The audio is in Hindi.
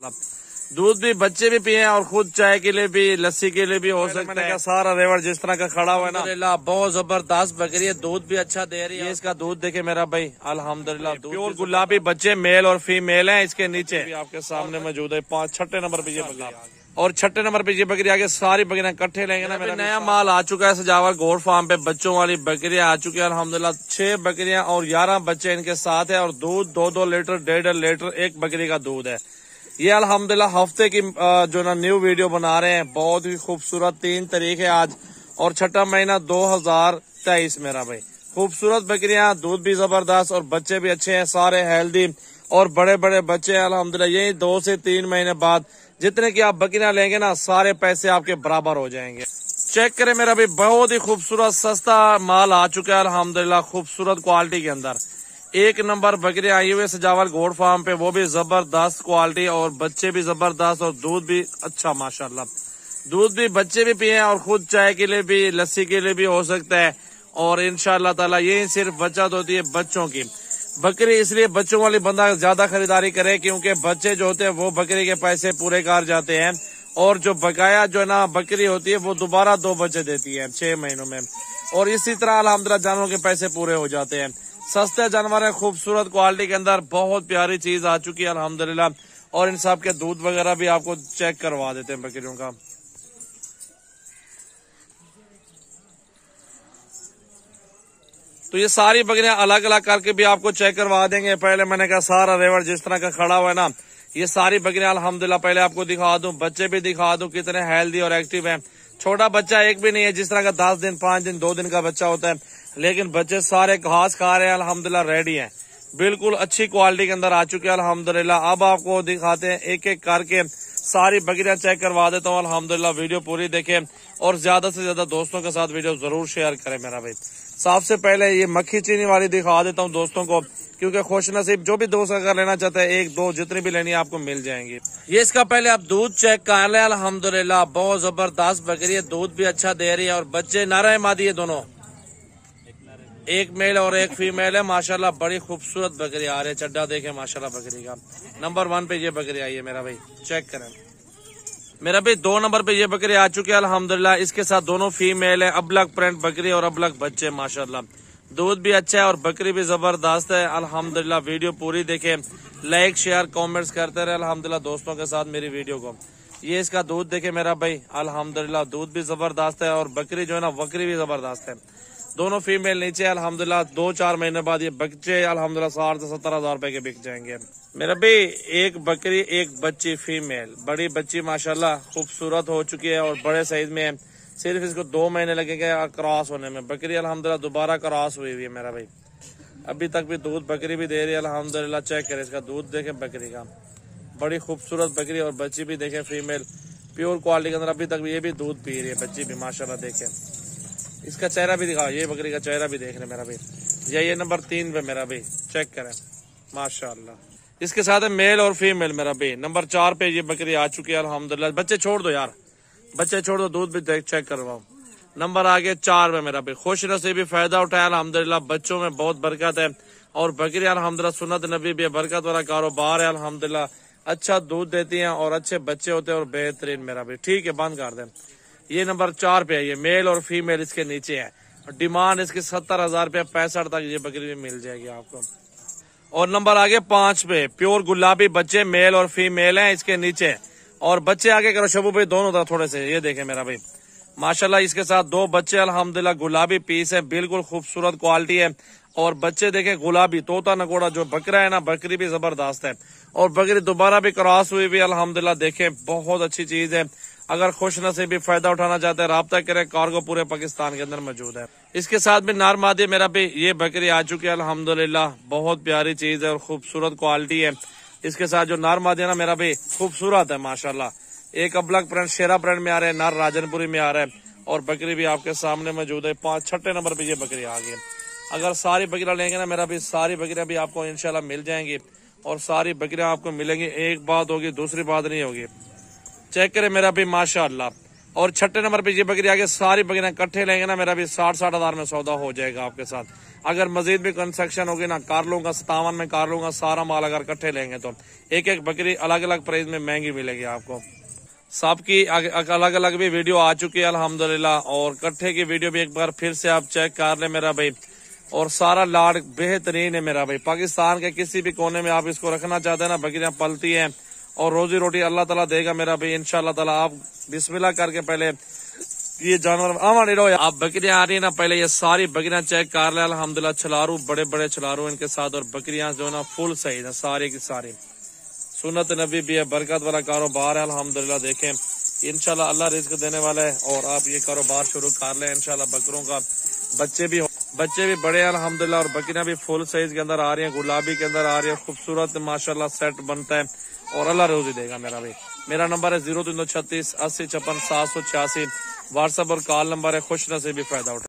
दूध भी बच्चे भी पिए और खुद चाय के लिए भी लस्सी के लिए भी हो सकता है। सारा रेवड़ जिस तरह का खड़ा हुआ है ना, बहुत जबरदस्त बकरी है, दूध भी अच्छा दे रही है। इसका दूध देखे मेरा भाई, अल्हम्दुलिल्लाह प्योर गुलाबी बच्चे मेल और फीमेल हैं। इसके नीचे भी आपके सामने मौजूद है 6 नंबर पे ये बकरी, और 6 नंबर पे ये बकरी आगे सारी बकरियां इकट्ठे लेंगे ना। मेरा नया माल आ चुका है सजावल गोट फार्म पे, बच्चों वाली बकरियां आ चुकी है अल्हम्दुलिल्लाह। 6 बकरियां और 11 बच्चे इनके साथ है, और दूध 2-2 लीटर 1.5 लीटर एक बकरी का दूध है। ये अल्हम्दुलिल्लाह हफ्ते की जो ना न्यू वीडियो बना रहे हैं, बहुत ही खूबसूरत। 3 तारीख है आज और 6वां महीना 2023 मेरा भाई। खूबसूरत बकरियां, दूध भी जबरदस्त और बच्चे भी अच्छे हैं, सारे हेल्दी और बड़े बड़े बच्चे हैं अल्हम्दुलिल्लाह। यही 2 से 3 महीने बाद जितने की आप बकरियां लेंगे ना, सारे पैसे आपके बराबर हो जाएंगे। चेक करें मेरा भाई, बहुत ही खूबसूरत सस्ता माल आ चुका है अल्हम्दुलिल्लाह, खूबसूरत क्वालिटी के अंदर। 1 नंबर बकरियां आई हुई है सजावल गोट फार्म पे, वो भी जबरदस्त क्वालिटी और बच्चे भी जबरदस्त और दूध भी अच्छा माशाल्लाह। दूध भी बच्चे भी पिए और खुद चाय के लिए भी लस्सी के लिए भी हो सकता है। और इंशाअल्लाह ताला ये सिर्फ बचत होती है बच्चों की। बकरी इसलिए बच्चों वाली बंदा ज्यादा खरीदारी करे, क्योंकि बच्चे जो होते हैं वो बकरी के पैसे पूरे कर जाते हैं, और जो बकाया जो है ना बकरी होती है वो दोबारा 2 बच्चे देती है 6 महीनों में। और इसी तरह अल्हम्दुलिल्लाह जानवरों के पैसे पूरे हो जाते हैं। सस्ते जानवर है, खूबसूरत क्वालिटी के अंदर, बहुत प्यारी चीज आ चुकी है अल्हम्दुलिल्लाह। और इन सब के दूध वगैरह भी आपको चेक करवा देते हैं बकरियों का। तो ये सारी बकरियां अलग अलग करके भी आपको चेक करवा देंगे। पहले मैंने कहा सारा रेवड़ जिस तरह का खड़ा हुआ है ना, ये सारी बकरियां अल्हम्दुलिल्लाह पहले आपको दिखा दूं, बच्चे भी दिखा दूं कितने हेल्दी और एक्टिव हैं। छोटा बच्चा एक भी नहीं है, जिस तरह का 10 दिन 5 दिन 2 दिन का बच्चा होता है, लेकिन बच्चे सारे घास खा रहे हैं अल्हम्दुलिल्लाह, रेडी हैं, बिल्कुल अच्छी क्वालिटी के अंदर आ चुके हैं अल्हम्दुलिल्लाह। अब आपको दिखाते हैं एक एक करके सारी बकरियां चेक करवा देता हूँ अल्हम्दुलिल्लाह। वीडियो पूरी देखें और ज्यादा से ज्यादा दोस्तों के साथ वीडियो जरूर शेयर करें मेरा भाई। सबसे पहले ये मक्खी चीनी वाली दिखा देता हूँ दोस्तों को, क्योंकि खुश नसीब जो भी दोस्त अगर लेना चाहते हैं 1-2 जितनी भी लेनी है आपको मिल जाएंगी। ये इसका पहले आप दूध चेक कर लें अल्हम्दुलिल्लाह, बहुत जबरदस्त बकरी है, दूध भी अच्छा दे रही है और बच्चे नर है मादी है दोनों, एक मेल और एक फीमेल है माशाल्लाह। बड़ी खूबसूरत बकरी आ रही है, चड्डा देखे माशाल्लाह बकरी का। नंबर 1 पे ये बकरी आई है मेरा भाई, चेक करें मेरा भाई। 2 नंबर पे ये बकरी आ चुकी है अल्हम्दुलिल्लाह। इसके साथ दोनों फीमेल है, अबलग प्रिंट बकरी और अबलग बच्चे माशाल्लाह। दूध भी अच्छा है और बकरी भी जबरदस्त है अल्हम्दुलिल्लाह। वीडियो पूरी देखे, लाइक शेयर कमेंट्स करते रहे अल्हम्दुलिल्लाह दोस्तों के साथ मेरी वीडियो को। ये इसका दूध देखे मेरा भाई अल्हम्दुलिल्लाह, दूध भी जबरदस्त है और बकरी जो है ना बकरी भी जबरदस्त है। दोनों फीमेल नीचे अल्हम्दुलिल्लाह। 2-4 महीने बाद ये बच्चे अल्हम्दुलिल्लाह 60 से 70 हजार रुपए के बिक जाएंगे मेरा भाई। एक बकरी एक बच्ची फीमेल, बड़ी बच्ची माशाल्लाह खूबसूरत हो चुकी है और बड़े साइज में है। सिर्फ इसको 2 महीने लगेंगे क्रॉस होने में। बकरी अल्हम्दुलिल्लाह दोबारा क्रॉस हुई है मेरा भाई, अभी तक भी दूध बकरी भी दे रही है अल्हम्दुलिल्लाह। चेक करें इसका दूध देखें बकरी का, बड़ी खूबसूरत बकरी और बच्ची भी देखें फीमेल, प्योर क्वालिटी के अंदर अभी तक ये भी दूध पी रही है बच्ची भी माशाल्लाह। देखें इसका चेहरा भी दिखाओ, ये बकरी का चेहरा भी देख रहे मेरा भाई। ये नंबर 3 पे मेरा भाई, चेक करें माशाल्लाह। इसके साथ है मेल और फीमेल मेरा भाई। नंबर 4 पे ये बकरी आ चुकी है अल्हम्दुलिल्लाह। बच्चे छोड़ दो यार, बच्चे छोड़ दो, दूध भी देख चेक करवाओ। नंबर आगे 4 पे मेरा भाई। खुश नसीबी फायदा उठाया अल्हम्दुलिल्लाह, बच्चों में बहुत बरकत है और बकरी अल्हम्दुलिल्लाह सुन्नत नबी भी है, बरकत वाला कारोबार है अल्हम्दुलिल्लाह। अच्छा दूध देती हैं और अच्छे बच्चे होते हैं और बेहतरीन मेरा भाई। ठीक है बंद कर दें। ये नंबर 4 पे है, ये मेल और फीमेल इसके नीचे है। डिमांड इसकी 70,000 रुपया 65 तक ये बकरी भी मिल जाएगी आपको। और नंबर आगे 5 पे प्योर गुलाबी बच्चे मेल और फीमेल हैं इसके नीचे। और बच्चे आगे करो शबू भाई, दोनों तरफ थोड़े से, ये देखें मेरा भाई माशाल्लाह। इसके साथ 2 बच्चे अल्हम्दुलिल्लाह, गुलाबी पीस है, बिल्कुल खूबसूरत क्वालिटी है। और बच्चे देखें गुलाबी तोता नकोड़ा जो बकरा है ना, बकरी भी जबरदस्त है और बकरी दोबारा भी क्रॉस हुई भी अल्हम्दुलिल्लाह। देखें बहुत अच्छी चीज है। अगर खुश नसीबी फायदा उठाना चाहते हैं राब्ता करें, कार्गो पूरे पाकिस्तान के अंदर मौजूद है। इसके साथ भी नार मादी मेरा भी ये बकरी आ चुकी है अल्हम्दुलिल्लाह, बहुत प्यारी चीज है और खूबसूरत क्वालिटी है। इसके साथ जो नार मादी है ना मेरा भी खूबसूरत है माशाल्लाह। एक अबलग प्रिंट शेरा प्रिंट में आ रहे हैं, नार राजनपुरी में आ रहा है और बकरी भी आपके सामने मौजूद है। 6 नंबर पे ये बकरी आ गई। अगर सारी बकरियां लेंगे ना मेरा भी, सारी बकरियां भी आपको इंशाल्लाह मिल जाएंगी और सारी बकरियां आपको मिलेंगी। एक बात होगी, दूसरी बात नहीं होगी। चेक करें मेरा भी माशाल्लाह। और 6 नंबर पे ये बकरी आगे सारी बकरियां इकट्ठे लेंगे ना मेरा भी 60-60 हजार में सौदा हो जाएगा आपके साथ। अगर मजीद भी कंस्ट्रक्शन होगी ना, कार लूंगा 57 में, कार लूंगा सारा माल अगर इकट्ठे लेंगे तो एक एक बकरी अलग अलग प्राइस में महंगी मिलेगी आपको। सबकी अलग अलग भी वीडियो आ चुकी है अल्हम्दुलिल्लाह, और इकट्ठे की वीडियो भी एक बार फिर से आप चेक कर ले मेरा भाई। और सारा लाड बेहतरीन है मेरा भाई। पाकिस्तान के किसी भी कोने में आप इसको रखना चाहते हैं ना, बकरियां पलती हैं और रोजी रोटी अल्लाह ताला देगा मेरा भाई इंशाल्लाह ताला। आप बिस्मिल्लाह करके पहले ये जानवर आप बकरियां आ रही है ना, पहले ये सारी बकरियां चेक कर ले अल्हम्दुलिल्लाह। छलारू बड़े बड़े छलारू इनके साथ, और बकरियां जो है ना फुल सही है सारी की सारी। सुन्नत नबी भी है, बरकत वाला कारोबार है अल्हम्दुलिल्लाह। देखें इंशाल्लाह अल्लाह रिस्क देने वाला है, और आप ये कारोबार शुरू कर लें इंशाल्लाह। बकरों का बच्चे भी बड़े हैं अल्हम्दुलिल्लाह, और बकरियां भी फुल साइज के अंदर आ रही हैं, गुलाबी के अंदर आ रही है, खूबसूरत माशाल्लाह सेट बनता है, और अल्लाह रोजी देगा मेरा भाई। मेरा नंबर है 0336 80 56 786, व्हाट्सएप और कॉल नंबर है। खुश नसीबी फायदा उठा।